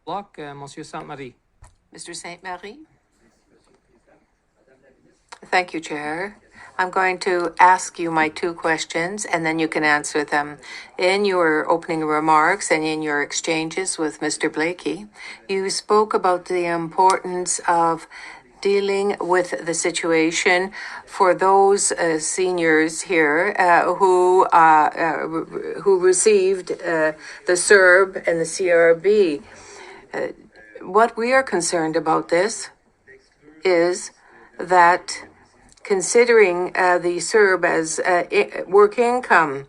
Bloc, Monsieur Sainte-Marie. Mr. Sainte-Marie. Thank you, Chair. I'm going to ask you my two questions, and then you can answer them. In your opening remarks and in your exchanges with Mr. Blakey, you spoke about the importance of dealing with the situation for those seniors here who received the CRB and the CRB. What we are concerned about this is that considering the CRB as work income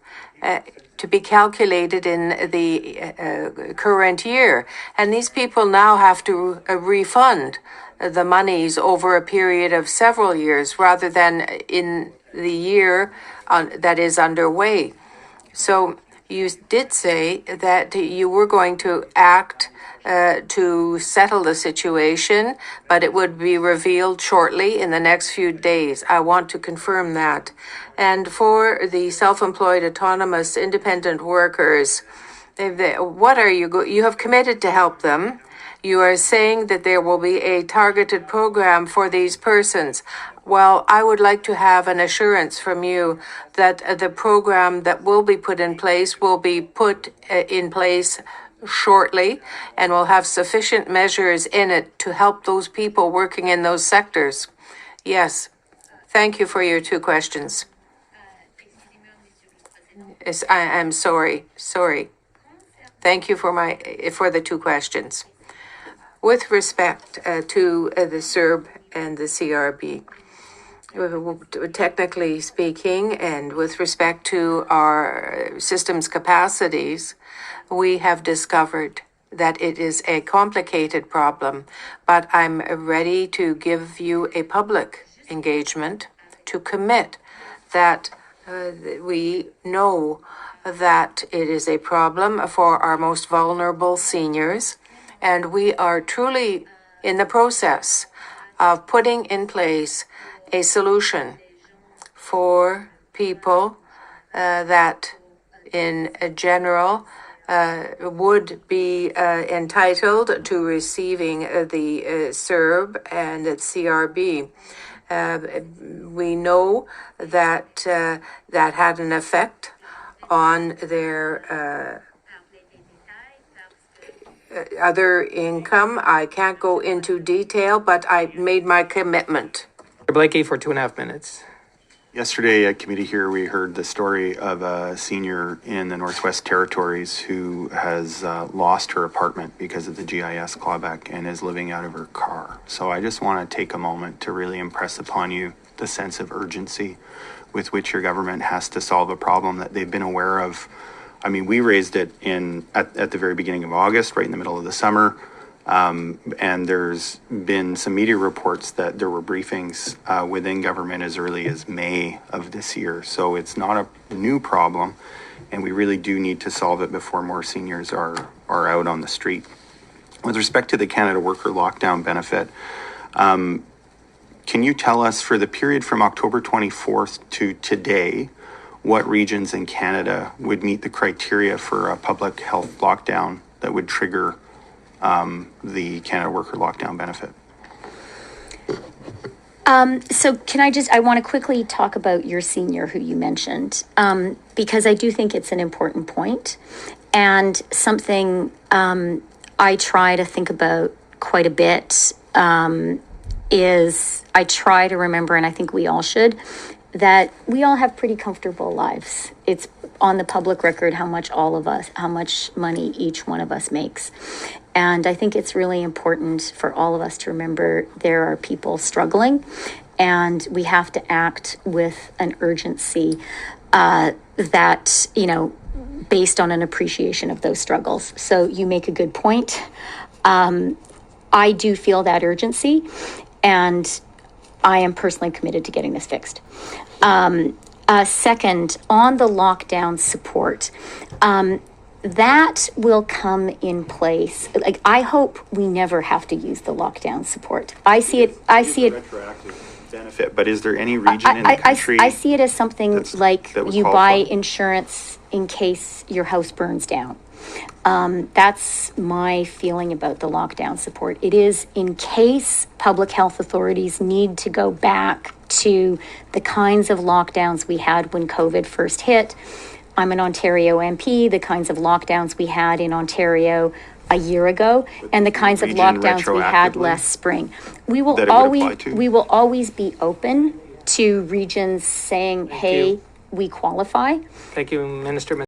to be calculated in the current year, and these people now have to refund the monies over a period of several years rather than in the year that is underway. So you did say that you were going to act to settle the situation, but it would be revealed shortly in the next few days. I want to confirm that. And for the self-employed, autonomous, independent workers, what are you have committed to help them. You are saying that there will be a targeted program for these persons. Well, I would like to have an assurance from you that the program that will be put in place will be put in place shortly and will have sufficient measures in it to help those people working in those sectors. Yes. Thank you for your two questions. I'm sorry. Thank you for the two questions. With respect to the CRB and the CRB, technically speaking, and with respect to our system's capacities, we have discovered that it is a complicated problem, but I'm ready to give you a public engagement to commit that we know that it is a problem for our most vulnerable seniors, and we are truly in the process of putting in place a solution for people that in general would be entitled to receiving the CRB and the CRB. We know that that had an effect on their other income. I can't go into detail, but I made my commitment. Blakey for 2.5 minutes. Yesterday at committee here, we heard the story of a senior in the Northwest Territories who has lost her apartment because of the GIS clawback and is living out of her car. So I just want to take a moment to really impress upon you the sense of urgency with which your government has to solve a problem that they've been aware of. I mean, we raised it at the very beginning of August, right in the middle of the summer. And there's been some media reports that there were briefings within government as early as May of this year. So it's not a new problem, and we really do need to solve it before more seniors are out on the street. With respect to the Canada Worker Lockdown Benefit, can you tell us for the period from October 24th to today, what regions in Canada would meet the criteria for a public health lockdown that would trigger the Canada Worker Lockdown Benefit? So can I want to quickly talk about your senior who you mentioned, because I do think it's an important point and something I try to think about quite a bit is I try to remember, and I think we all should, that we all have pretty comfortable lives. It's on the public record how much money each one of us makes. And I think it's really important for all of us to remember there are people struggling, and we have to act with an urgency that, based on an appreciation of those struggles. So you make a good point. I do feel that urgency, and I am personally committed to getting this fixed. Second, on the lockdown support, that will come in place. Like, I hope we never have to use the lockdown support. I see it. Retroactive benefit, but is there any region in the country? I see it as something like you buy insurance in case your house burns down. That's my feeling about the lockdown support. It is in case public health authorities need to go back to the kinds of lockdowns we had when COVID first hit. I'm an Ontario MP, the kinds of lockdowns we had in Ontario a year ago, and the kinds of region lockdowns we had retroactively last spring. We will that it would apply to? always be open to regions saying, hey, we qualify. Thank you, Minister.